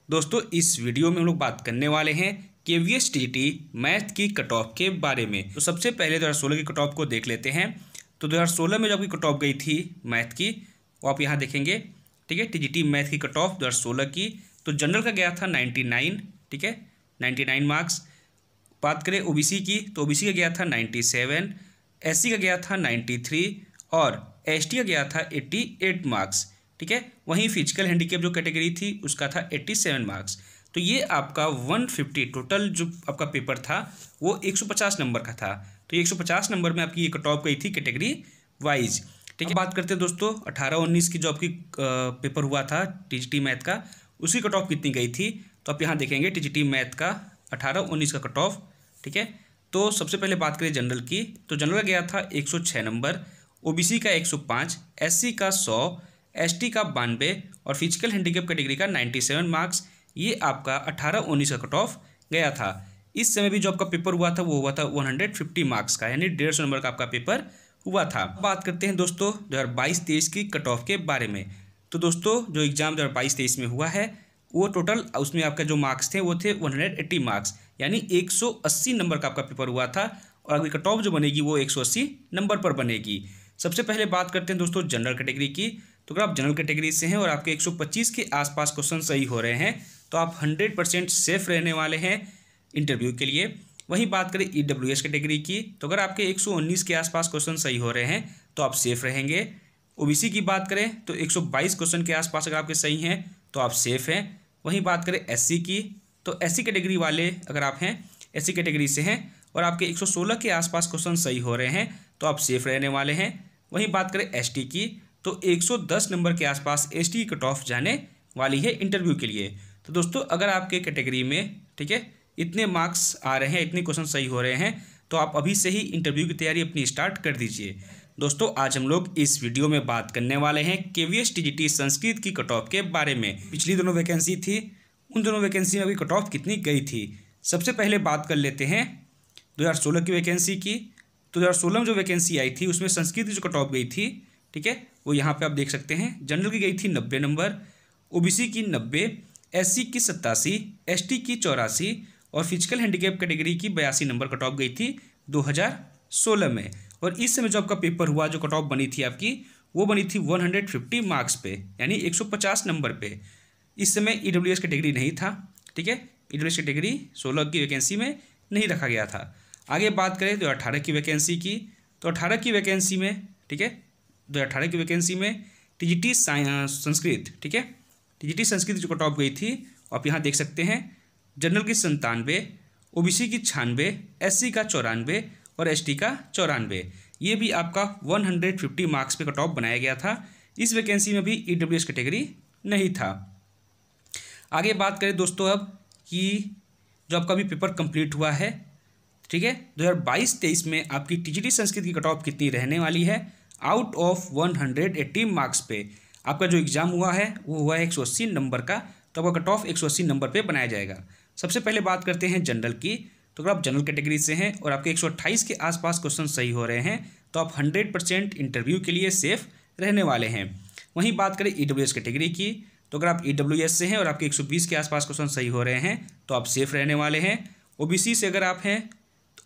दोस्तों इस वीडियो में हम लोग बात करने वाले हैं केवीएस टीजीटी मैथ की कट ऑफ के बारे में। तो सबसे पहले 2016 की कट ऑफ को देख लेते हैं। तो 2016 में जो आपकी कट ऑफ गई थी मैथ की वो आप यहाँ देखेंगे, ठीक है। टीजीटी मैथ की कट ऑफ 2016 की, तो जनरल का गया था 99, ठीक है, 99 मार्क्स। बात करें ओबीसी की तो ओबीसी का गया था 97, एससी का गया था 93 और एसटी का गया था 88 मार्क्स, ठीक है। वहीं फिजिकल हैंडीकैप जो कैटेगरी थी उसका था 87 मार्क्स। तो ये आपका 150 टोटल जो आपका पेपर था वो 150 नंबर का था। तो ये 150 नंबर में आपकी ये कट ऑफ गई थी कैटेगरी वाइज, ठीक है। बात करते हैं दोस्तों 18-19 की जो आपकी पेपर हुआ था टीजीटी मैथ का, उसकी कट ऑफ कितनी गई थी। तो आप यहाँ देखेंगे टीजीटी मैथ का 18-19 का कट ऑफ, ठीक है। तो सबसे पहले बात करें जनरल की, तो जनरल का गया था 106 नंबर, ओबीसी का 105, एससी का 100, एसटी का 92 और फिजिकल हैंडीकैप कैटेगरी का 97 मार्क्स। ये आपका 18-19 का कट ऑफ गया था। इस समय भी जो आपका पेपर हुआ था वो हुआ था 150 मार्क्स का, यानी 150 नंबर का आपका पेपर हुआ था। बात करते हैं दोस्तों 2022-23 की कट ऑफ के बारे में। तो दोस्तों जो एग्जाम 2022-23 में हुआ है वो टोटल उसमें आपका जो मार्क्स थे वो थे 180 मार्क्स, यानी 180 नंबर का आपका पेपर हुआ था। और आपकी कट ऑफ जो बनेगी वो 180 नंबर पर बनेगी। सबसे पहले बात करते हैं दोस्तों जनरल कैटेगरी की। तो अगर आप जनरल कैटेगरी से हैं और आपके 125 के आसपास क्वेश्चन सही हो रहे हैं तो आप 100% सेफ रहने वाले हैं इंटरव्यू के लिए। वहीं बात करें ईडब्ल्यूएस कैटेगरी की, तो अगर आपके 119 के आसपास क्वेश्चन सही हो रहे हैं तो आप सेफ रहेंगे। ओबीसी की बात करें तो 122 क्वेश्चन के आसपास अगर आपके सही हैं तो आप सेफ हैं। वहीं बात करें एससी की, तो एससी कैटेगरी वाले अगर आप हैं, एससी कैटेगरी से हैं और आपके 116 के आसपास क्वेश्चन सही हो रहे हैं तो आप सेफ रहने वाले हैं। वहीं बात करें एसटी की, तो 110 नंबर के आसपास एसटी की कट ऑफ जाने वाली है इंटरव्यू के लिए। तो दोस्तों अगर आपके कैटेगरी में, ठीक है, इतने मार्क्स आ रहे हैं, इतने क्वेश्चन सही हो रहे हैं तो आप अभी से ही इंटरव्यू की तैयारी अपनी स्टार्ट कर दीजिए। दोस्तों आज हम लोग इस वीडियो में बात करने वाले हैं केवीएस टीजीटी संस्कृत की कट ऑफ के बारे में। पिछली दोनों वैकेंसी थी, उन दोनों वैकेंसी में अभी कट ऑफ कितनी गई थी। सबसे पहले बात कर लेते हैं 2016 की वैकेंसी की। तो 2016 में जो वैकेंसी आई थी उसमें संस्कृत की जो कट ऑफ गई थी, ठीक है, वो यहाँ पे आप देख सकते हैं। जनरल की गई थी 90 नंबर, ओबीसी की 90, एससी की 87, एसटी की 84 और फिजिकल हैंडीकैप कैटेगरी की 82 नंबर कट ऑफ गई थी 2016 में। और इस समय जो आपका पेपर हुआ, जो कट ऑफ बनी थी आपकी, वो बनी थी 150 मार्क्स पे, यानी 150 नंबर पे। इस समय ईडब्ल्यूएस कैटेगरी नहीं था, ठीक है, ईडब्ल्यूएस कैटेगरी 16 की वैकेंसी में नहीं रखा गया था। आगे बात करें 2018 की वैकेंसी की, तो 18 की वैकेंसी में, ठीक है, 2018 की वैकेंसी में टीजीटी संस्कृत, ठीक है, टीजीटी संस्कृत जो कट ऑफ गई थी आप यहाँ देख सकते हैं। जनरल की 97, ओबीसी की 96, एससी का 94 और एसटी का 94। ये भी आपका 150 मार्क्स पे कट ऑफ बनाया गया था। इस वैकेंसी में भी ईडब्ल्यूएस कैटेगरी नहीं था। आगे बात करें दोस्तों अब कि जो आपका भी पेपर कंप्लीट हुआ है, ठीक है, 2022-23 में आपकी टीजीटी संस्कृत की कट ऑफ कितनी रहने वाली है। आउट ऑफ 180 मार्क्स पे आपका जो एग्ज़ाम हुआ है वो हुआ है 180 नंबर का, तो आपका कट ऑफ 180 नंबर पे बनाया जाएगा। सबसे पहले बात करते हैं जनरल की। तो अगर आप जनरल कैटेगरी से हैं और आपके 128 के आसपास क्वेश्चन सही हो रहे हैं तो आप 100% इंटरव्यू के लिए सेफ रहने वाले हैं। वहीं बात करें ईडब्ल्यूएस कैटेगरी की, तो अगर आप ईडब्ल्यूएस से हैं और आपके 120 के आसपास क्वेश्चन सही हो रहे हैं तो आप सेफ रहने वाले हैं। ओबीसी से अगर आप हैं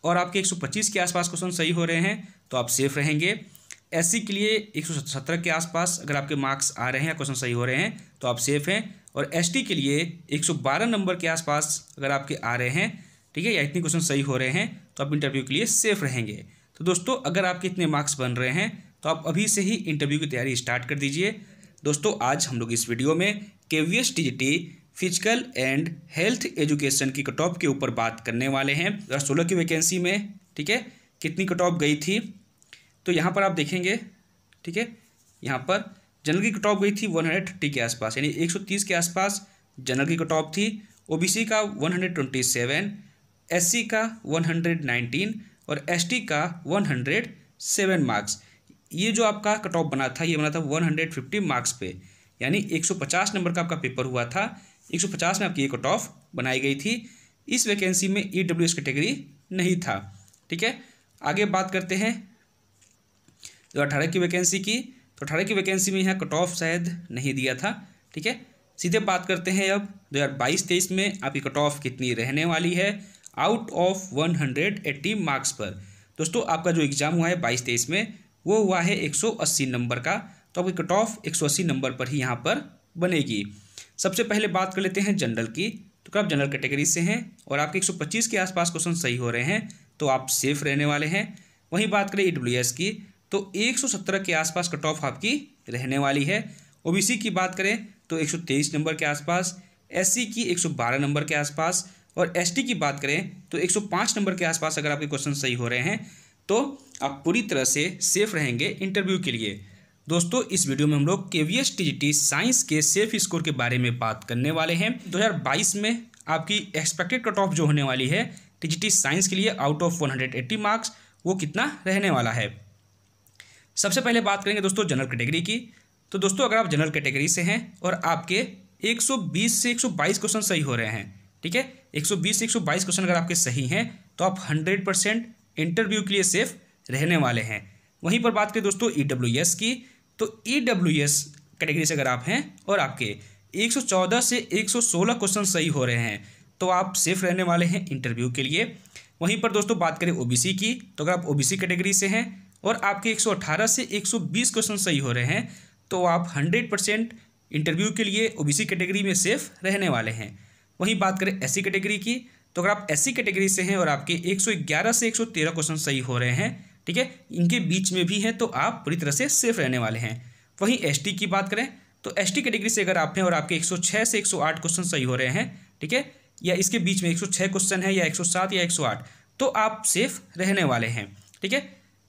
और आपके 125 के आसपास क्वेश्चन सही हो रहे हैं तो आप सेफ रहेंगे। एससी के लिए 117 के आसपास अगर आपके मार्क्स आ रहे हैं, क्वेश्चन सही हो रहे हैं तो आप सेफ हैं। और एसटी के लिए 112 नंबर के आसपास अगर आपके आ रहे हैं, ठीक है, या इतने क्वेश्चन सही हो रहे हैं तो आप इंटरव्यू के लिए सेफ रहेंगे। तो दोस्तों अगर आपके इतने मार्क्स बन रहे हैं तो आप अभी से ही इंटरव्यू की तैयारी स्टार्ट कर दीजिए। दोस्तों आज हम लोग इस वीडियो में KVS TGT physical and health education की कट ऑफ के ऊपर बात करने वाले हैं। 2016 की वैकेंसी में, ठीक है, कितनी कट ऑफ गई थी। तो यहाँ पर आप देखेंगे, ठीक है, यहाँ पर जनरल की कट ऑफ गई थी 130 के आसपास, यानी 130 के आसपास जनरल की कट ऑफ थी। ओबीसी का 127, एससी का 119 और एसटी का 107 मार्क्स। ये जो आपका कट ऑफ बना था ये बना था 150 मार्क्स पे, यानी 150 नंबर का आपका पेपर हुआ था। 150 में आपकी ये कट ऑफ बनाई गई थी। इस वैकेंसी में ईडब्ल्यूएस कैटेगरी नहीं था, ठीक है। आगे बात करते हैं 2018 की वैकेंसी की। तो 18 की वैकेंसी में यहाँ कट ऑफ शायद नहीं दिया था, ठीक है, सीधे बात करते हैं अब 2022-23 में आपकी कट ऑफ कितनी रहने वाली है आउट ऑफ 180 मार्क्स पर। दोस्तों आपका जो एग्ज़ाम हुआ है 22-23 में वो हुआ है 180 नंबर का, तो आपकी कट ऑफ 180 नंबर पर ही यहाँ पर बनेगी। सबसे पहले बात कर लेते हैं जनरल की। तो अगर आप जनरल कैटेगरी से हैं और आपके 125 के आसपास क्वेश्चन सही हो रहे हैं तो आप सेफ रहने वाले हैं। वहीं बात करें EWS की तो 117 के आसपास कट ऑफ आपकी रहने वाली है। OBC की बात करें तो 123 नंबर के आसपास, SC की 112 नंबर के आसपास और ST की बात करें तो 105 नंबर के आसपास अगर आपके क्वेश्चन सही हो रहे हैं तो आप पूरी तरह से सेफ रहेंगे इंटरव्यू के लिए। दोस्तों इस वीडियो में हम लोग KVS TGT साइंस के सेफ स्कोर के बारे में बात करने वाले हैं। 2022 में आपकी एक्सपेक्टेड कट ऑफ जो होने वाली है TGT साइंस के लिए आउट ऑफ 180 मार्क्स वो कितना रहने वाला है। सबसे पहले बात करेंगे दोस्तों जनरल कैटेगरी की। तो दोस्तों अगर आप जनरल कैटेगरी से हैं और आपके 120 से 122 क्वेश्चन सही हो रहे हैं, ठीक है, 120 से 122 क्वेश्चन अगर आपके सही हैं तो आप 100% इंटरव्यू के लिए सेफ रहने वाले हैं। वहीं पर बात करें दोस्तों EWS की तो EWS कैटेगरी से अगर आप हैं और आपके 114 से 116 क्वेश्चन सही हो रहे हैं तो आप सेफ रहने वाले हैं इंटरव्यू के लिए। वहीं पर दोस्तों बात करें OBC की तो अगर आप OBC कैटेगरी से हैं और आपके 118 से 120 क्वेश्चन सही हो रहे हैं तो आप 100% इंटरव्यू के लिए OBC कैटेगरी में सेफ रहने वाले हैं। वहीं बात करें SC कैटेगरी की तो अगर आप SC कैटेगरी से हैं और आपके 111 से 113 क्वेश्चन सही हो रहे हैं, ठीक है, इनके बीच में भी हैं तो आप पूरी तरह से सेफ रहने वाले हैं। वहीं ST की बात करें तो ST कैटेगरी से अगर आप हैं और आपके 106 से 108 क्वेश्चन सही हो रहे हैं, ठीक है, या इसके बीच में 106 क्वेश्चन है या 107 या 108 तो आप सेफ रहने वाले हैं, ठीक है।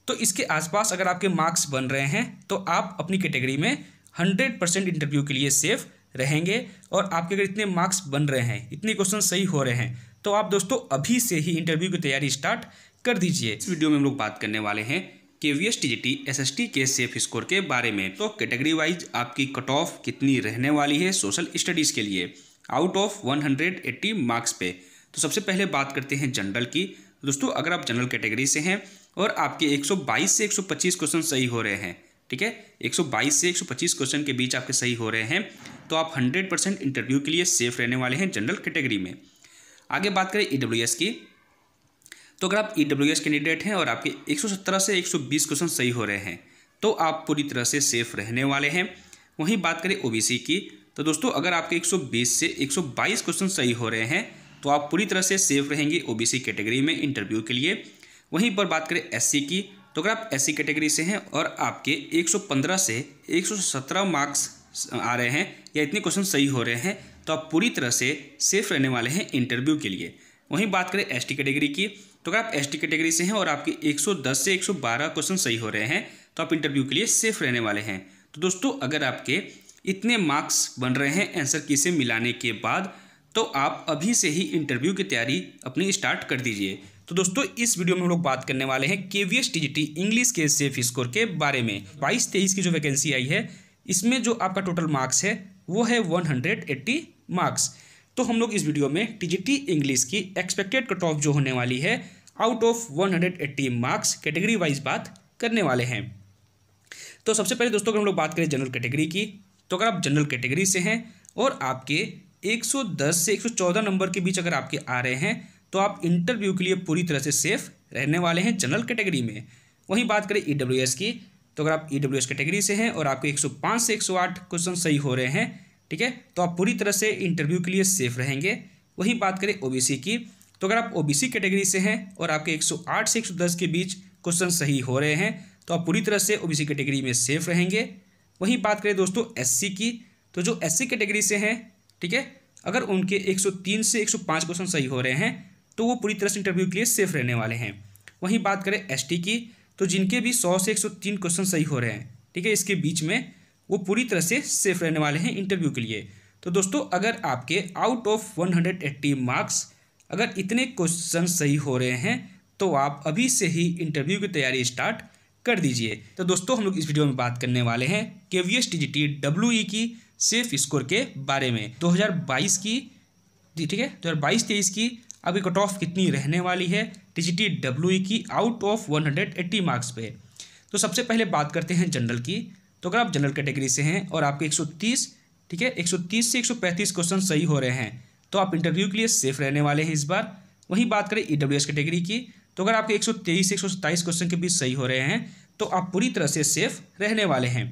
तो इसके आसपास अगर आपके मार्क्स बन रहे हैं तो आप अपनी कैटेगरी में 100% इंटरव्यू के लिए सेफ रहेंगे। और आपके अगर इतने मार्क्स बन रहे हैं, इतने क्वेश्चन सही हो रहे हैं तो आप दोस्तों अभी से ही इंटरव्यू की तैयारी स्टार्ट कर दीजिए। इस वीडियो में हम लोग बात करने वाले हैं KVS TGT SST के सेफ स्कोर के बारे में। तो कैटेगरी वाइज आपकी कट ऑफ कितनी रहने वाली है सोशल स्टडीज़ के लिए आउट ऑफ 180 मार्क्स पे। तो सबसे पहले बात करते हैं जनरल की। दोस्तों अगर आप जनरल कैटेगरी से हैं और आपके 122 से 125 क्वेश्चन सही हो रहे हैं, ठीक है, 122 से 125 क्वेश्चन के बीच आपके सही हो रहे हैं तो आप 100% इंटरव्यू के लिए सेफ रहने वाले हैं जनरल कैटेगरी में। आगे बात करें EWS की तो अगर आप EWS कैंडिडेट हैं और आपके 117 से 120 क्वेश्चन सही हो रहे हैं तो आप पूरी तरह से सेफ रहने वाले हैं। वहीं बात करें OBC की तो दोस्तों अगर आपके 120 से 122 क्वेश्चन सही हो रहे हैं तो आप पूरी तरह से सेफ रहेंगे OBC कैटेगरी में इंटरव्यू के लिए। वहीं पर बात करें SC की तो अगर आप SC कैटेगरी से हैं और आपके 115 से 117 मार्क्स आ रहे हैं या इतने क्वेश्चन सही हो रहे हैं तो आप पूरी तरह से सेफ रहने वाले हैं इंटरव्यू के लिए। वहीं बात करें ST कैटेगरी की तो अगर आप ST कैटेगरी से हैं और आपके 110 से 112 क्वेश्चन सही हो रहे हैं तो आप इंटरव्यू के लिए सेफ रहने वाले हैं। तो दोस्तों अगर आपके इतने मार्क्स बन रहे हैं आंसर की से मिलाने के बाद तो आप अभी से ही इंटरव्यू की तैयारी अपनी स्टार्ट कर दीजिए। तो दोस्तों इस वीडियो में हम लोग बात करने वाले हैं KVS TGT इंग्लिश के सेफ स्कोर के बारे में। 22-23 की जो वैकेंसी आई है इसमें जो आपका टोटल मार्क्स है वो है 180 मार्क्स। तो हम लोग इस वीडियो में TGT इंग्लिश की एक्सपेक्टेड कट ऑफ जो होने वाली है out of 180 marks category wise बात करने वाले हैं। तो सबसे पहले दोस्तों अगर हम लोग बात करें जनरल कैटेगरी की तो अगर आप जनरल कैटेगरी से हैं और आपके 110 से 114 नंबर के बीच अगर आपके आ रहे हैं तो आप इंटरव्यू के लिए पूरी तरह से सेफ रहने वाले हैं जनरल कैटेगरी में। वहीं बात करें EWS की तो अगर आप EWS कैटेगरी से हैं और आपके 105 से 108 क्वेश्चन सही हो रहे हैं, ठीक है, तो आप पूरी तरह से इंटरव्यू के लिए सेफ रहेंगे। वहीं बात करें OBC की तो अगर आप OBC कैटेगरी से हैं और आपके 108 से 110 के बीच क्वेश्चन सही हो रहे हैं तो आप पूरी तरह से OBC कैटेगरी में सेफ रहेंगे। वहीं बात करें दोस्तों SC की तो जो SC कैटेगरी से हैं, ठीक है, अगर उनके 103 से 105 क्वेश्चन सही हो रहे हैं तो वो पूरी तरह से इंटरव्यू के लिए सेफ रहने वाले हैं। वहीं बात करें ST की तो जिनके भी 100 से 103 क्वेश्चन सही हो रहे हैं, ठीक है, इसके बीच में वो पूरी तरह से सेफ रहने वाले हैं इंटरव्यू के लिए। तो दोस्तों अगर आपके आउट ऑफ 180 मार्क्स अगर इतने क्वेश्चन सही हो रहे हैं तो आप अभी से ही इंटरव्यू की तैयारी स्टार्ट कर दीजिए। तो दोस्तों हम लोग इस वीडियो में बात करने वाले हैं KVS TGT WE की सेफ स्कोर के बारे में 2022 की, ठीक है, 2022-23 की अभी कट ऑफ कितनी रहने वाली है TGT WE की आउट ऑफ 180 मार्क्स पे। तो सबसे पहले बात करते हैं जनरल की। तो अगर आप जनरल कैटेगरी से हैं और आपके 130 ठीक है, 130 से 135 क्वेश्चन सही हो रहे हैं तो आप इंटरव्यू के लिए सेफ रहने वाले हैं इस बार। वहीं बात करें ईडब्ल्यूएस कैटेगरी की, तो अगर आपके 123 से 127 क्वेश्चन के बीच सही हो रहे हैं तो आप पूरी तरह से सेफ रहने वाले हैं।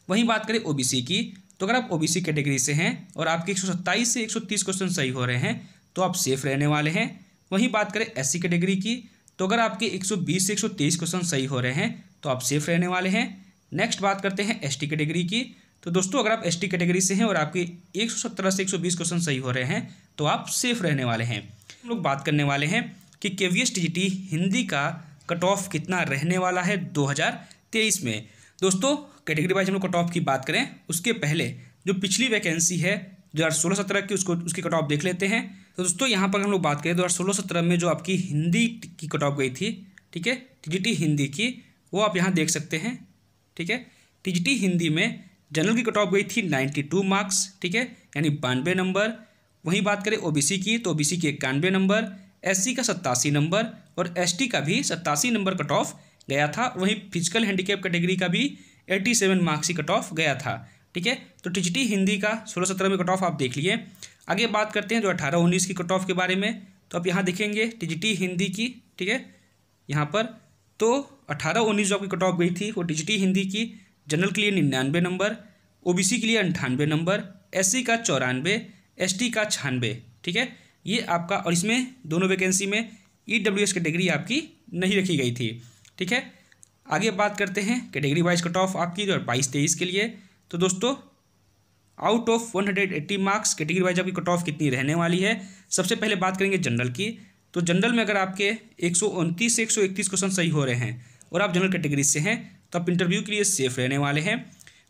वहीं बात करें ओबीसी की, तो अगर आप ओबीसी कैटेगरी से हैं और आपके 127 से 130 क्वेश्चन सही हो रहे हैं तो आप सेफ रहने वाले हैं। वहीं बात करें एससी कैटेगरी की, तो अगर आपके 120 से 123 क्वेश्चन सही हो रहे हैं तो आप सेफ रहने वाले हैं। नेक्स्ट बात करते हैं एसटी कैटेगरी की, तो दोस्तों अगर आप एसटी कैटेगरी से हैं और आपके 117 से 120 क्वेश्चन सही हो रहे हैं तो आप सेफ रहने वाले हैं। हम लोग बात करने वाले हैं कि केवीएस टीजीटी हिंदी का कट ऑफ कितना रहने वाला है 2023 में। दोस्तों कैटेगरी वाइज हम लोग कट ऑफ की बात करें उसके पहले जो पिछली वैकेंसी है 2016-17 की उसकी कट ऑफ देख लेते हैं। तो दोस्तों यहाँ पर हम लोग बात करें 2016-17 में जो आपकी हिंदी की कट ऑफ गई थी, ठीक है, टीजीटी हिंदी की, वो आप यहाँ देख सकते हैं। ठीक है, टीजीटी हिंदी में जनरल की कट ऑफ गई थी 92 मार्क्स, ठीक है, यानी 92 नंबर। वहीं बात करें ओबीसी की, तो ओबीसी की 91 नंबर, एससी का 87 नंबर और एसटी का भी 87 नंबर कट ऑफ गया था। वहीं फिजिकल हैंडीकैप कैटेगरी का भी 87 मार्क्स ही कट ऑफ गया था। ठीक है, तो टीजीटी हिंदी का 16-17 में कट ऑफ आप देख लिए। आगे बात करते हैं जो 18-19 की कट ऑफ के बारे में, तो आप यहाँ देखेंगे टीजीटी हिंदी की, ठीक है, यहाँ पर तो 18-19 जो आपकी कट ऑफ गई थी वो टीजीटी हिंदी की जनरल के लिए 99 नंबर, ओबीसी के लिए 98 नंबर, एससी का 94, एसटी का 96। ठीक है, ये आपका, और इसमें दोनों वैकेंसी में ईडब्ल्यूएस कैटेगरी आपकी नहीं रखी गई थी। ठीक है, आगे बात करते हैं कैटेगरी वाइज कट ऑफ आपकी 22-23 के लिए। तो दोस्तों out of 180 marks category wise आपकी कट ऑफ कितनी रहने वाली है। सबसे पहले बात करेंगे जनरल की, तो जनरल में अगर आपके 129 से 131 क्वेश्चन सही हो रहे हैं और आप जनरल कैटेगरी से हैं तो आप इंटरव्यू के लिए सेफ रहने वाले हैं।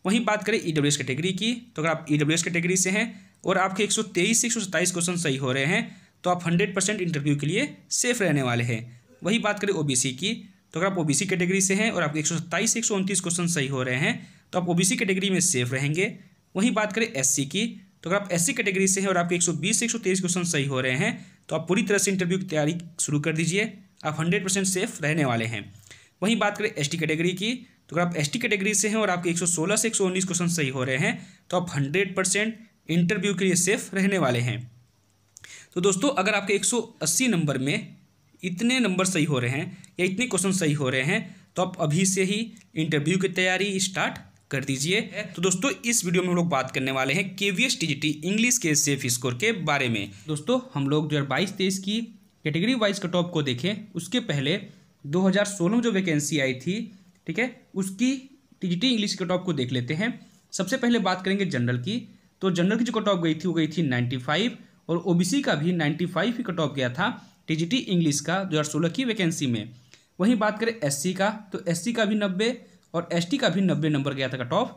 वहीं बात करें ईडब्ल्यूएस कैटेगरी की, तो अगर आप ईडब्ल्यूएस कैटेगरी से हैं और आपके 123 से 127 क्वेश्चन सही हो रहे हैं तो आप 100% इंटरव्यू के लिए सेफ रहने वाले हैं। वहीं बात करें ओबीसी की, तो अगर आप ओबीसी कैटेगरी से हैं और आपके 127 से 129 क्वेश्चन सही हो रहे हैं तो आप ओबीसी कैटेगरी में सेफ रहेंगे। वहीं बात करें एससी की, तो अगर आप एससी कैटेगरी से हैं और आपके 120 से 123 क्वेश्चन सही हो रहे हैं तो आप पूरी तरह से इंटरव्यू की तैयारी शुरू कर दीजिए, आप 100% सेफ रहने वाले हैं। वहीं बात करें एसटी कैटेगरी की, तो अगर आप एसटी कैटेगरी से हैं और आपके 116 से 119 क्वेश्चन सही हो रहे हैं तो आप 100% इंटरव्यू के लिए सेफ रहने वाले हैं। तो दोस्तों अगर आपके 180 नंबर में इतने नंबर सही हो रहे हैं या इतने क्वेश्चन सही हो रहे हैं तो आप अभी से ही इंटरव्यू की तैयारी स्टार्ट कर दीजिए। तो दोस्तों इस वीडियो में हम लोग बात करने वाले हैं केवीएस टीजीटी इंग्लिश के सेफ स्कोर के बारे में। दोस्तों हम लोग 2022-23 की कैटेगरी वाइज कट ऑफ को देखें उसके पहले 2016 में जो वैकेंसी आई थी, ठीक है, उसकी टीजीटी इंग्लिश कट ऑफ को देख लेते हैं। सबसे पहले बात करेंगे जनरल की, तो जनरल की जो कट ऑफ गई थी वो गई थी 95 और ओबीसी का भी 95 ही कट ऑफ गया था टीजीटी इंग्लिश का 2016 की वैकेंसी में। वहीं बात करें एससी का, तो एससी का भी 90 और एसटी का भी 90 नंबर गया था कट ऑफ।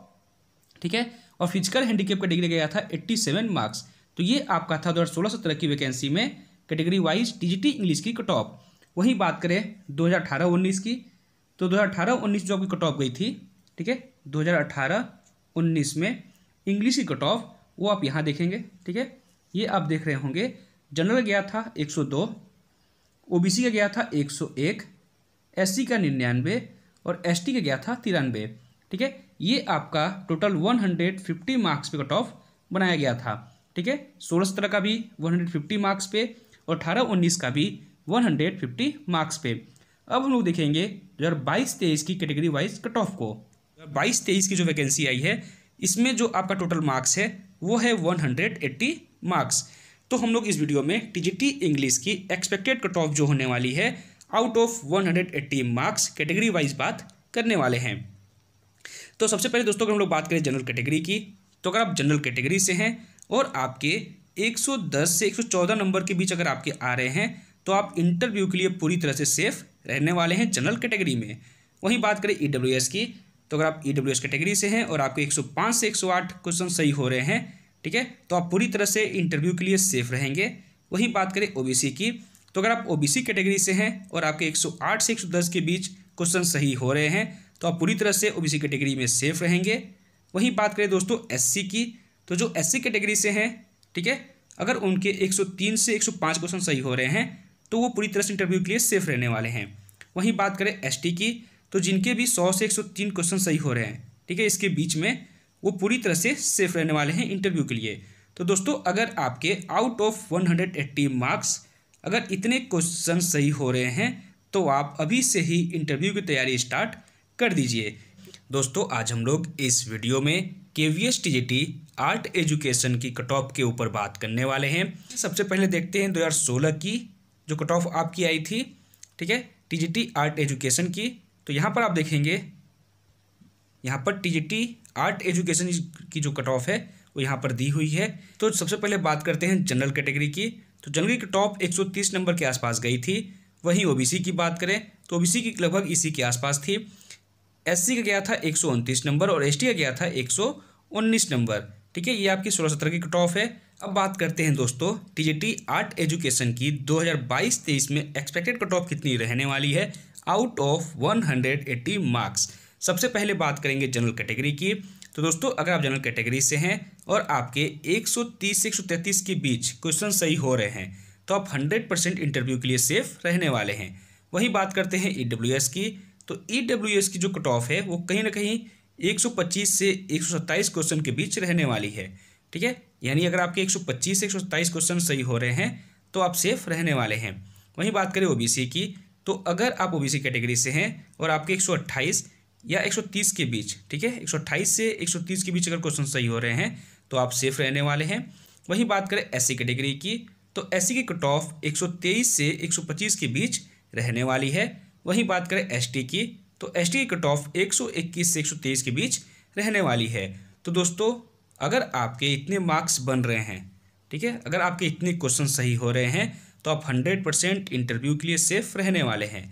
ठीक है, और फिजिकल हैंडीकैप कैटेगरी गया था 87 मार्क्स। तो ये आपका था 2016-17 की वैकेंसी में कैटेगरी वाइज टीजीटी इंग्लिश की कट ऑफ। वहीं बात करें 2018-19 की, तो 2018-19 जो आपकी कट ऑफ गई थी, ठीक है, 2018-19 में इंग्लिश की कट ऑफ वो आप यहाँ देखेंगे। ठीक है, ये आप देख रहे होंगे जनरल गया था 102, ओबीसी का गया था 101, एससी का 99 और एसटी का गया था 93। ठीक है, ये आपका टोटल 150 मार्क्स पे कट ऑफ बनाया गया था। ठीक है, 16-17 का भी 150 मार्क्स पे और 18-19 का भी 150 मार्क्स पे। अब हम लोग देखेंगे 2022-23 की कैटेगरी वाइज कट ऑफ को। 22-23 की जो वैकेंसी आई है इसमें जो आपका टोटल मार्क्स है वो है 180 मार्क्स। तो हम लोग इस वीडियो में टीजीटी इंग्लिश की एक्सपेक्टेड कट ऑफ जो होने वाली है out of 180 marks category wise बात करने वाले हैं। तो सबसे पहले दोस्तों अगर हम लोग बात करें जनरल कैटेगरी की, तो अगर आप जनरल कैटेगरी से हैं और आपके 110 से 114 नंबर के बीच अगर आपके आ रहे हैं तो आप इंटरव्यू के लिए पूरी तरह से सेफ रहने वाले हैं जनरल कैटेगरी में। वहीं बात करें ईडब्ल्यूएस की, तो अगर आप ईडब्ल्यूएस कैटेगरी से हैं और आपके 105 से 108 क्वेश्चन सही हो रहे हैं, ठीक है, तो आप पूरी तरह से इंटरव्यू के लिए सेफ रहेंगे। वहीं बात करें ओबीसी की, तो अगर आप ओबीसी कैटेगरी से हैं और आपके 108 से 110 के बीच क्वेश्चन सही हो रहे हैं तो आप पूरी तरह से ओबीसी कैटेगरी में सेफ रहेंगे। वहीं बात करें दोस्तों एससी की, तो जो एससी कैटेगरी से हैं, ठीक है, अगर उनके 103 से 105 क्वेश्चन सही हो रहे हैं तो वो पूरी तरह से इंटरव्यू के लिए सेफ रहने वाले हैं। वहीं बात करें एसटी की, तो जिनके भी 100 से 103 क्वेश्चन सही हो रहे हैं, ठीक है, इसके बीच में, वो पूरी तरह से सेफ रहने वाले हैं इंटरव्यू के लिए। तो दोस्तों अगर आपके आउट ऑफ 180 मार्क्स अगर इतने क्वेश्चन सही हो रहे हैं तो आप अभी से ही इंटरव्यू की तैयारी स्टार्ट कर दीजिए। दोस्तों आज हम लोग इस वीडियो में KVS TGT आर्ट एजुकेशन की कट ऑफ के ऊपर बात करने वाले हैं। सबसे पहले देखते हैं 2016 की जो कट ऑफ आपकी आई थी, ठीक है, TGT आर्ट एजुकेशन की। तो यहाँ पर आप देखेंगे, यहाँ पर TGT आर्ट एजुकेशन की जो कट ऑफ है वो यहाँ पर दी हुई है। तो सबसे पहले बात करते हैं जनरल कैटेगरी की। तो जनरल की कट ऑफ 130 नंबर के आसपास गई थी। वहीं OBC की बात करें तो OBC की लगभग इसी के आसपास थी। SC का गया था 129 नंबर और ST का गया था 119 नंबर, ठीक है। ये आपकी 16-17 की कट ऑफ है। अब बात करते हैं दोस्तों TGT आर्ट एजुकेशन की 2022-23 में एक्सपेक्टेड कट ऑफ कितनी रहने वाली है आउट ऑफ 180 मार्क्स। सबसे पहले बात करेंगे जनरल कैटेगरी की। तो दोस्तों अगर आप जनरल कैटेगरी से हैं और आपके 130 से 133 के बीच क्वेश्चन सही हो रहे हैं तो आप 100% इंटरव्यू के लिए सेफ रहने वाले हैं। वहीं बात करते हैं EWS की। तो EWS की जो कट ऑफ है वो कहीं ना कहीं 125 से 127 क्वेश्चन के बीच रहने वाली है, ठीक है। यानी अगर आपके 125 से 127 क्वेश्चन सही हो रहे हैं तो आप सेफ रहने वाले हैं। वहीं बात करें OBC की। तो अगर आप OBC कैटेगरी से हैं और आपके 128 या 130 के बीच, ठीक है, 128 से 130 के बीच अगर क्वेश्चन सही हो रहे हैं तो आप सेफ रहने वाले हैं। वहीं बात करें SC कैटेगरी की। तो SC की कट ऑफ 123 से 125 के बीच रहने वाली है। वहीं बात करें ST की। तो ST की कट ऑफ 121 से 123 के बीच रहने वाली है। तो दोस्तों अगर आपके इतने मार्क्स बन रहे हैं, ठीक है, अगर आपके इतने क्वेश्चन सही हो रहे हैं तो आप 100% इंटरव्यू के लिए सेफ रहने वाले हैं।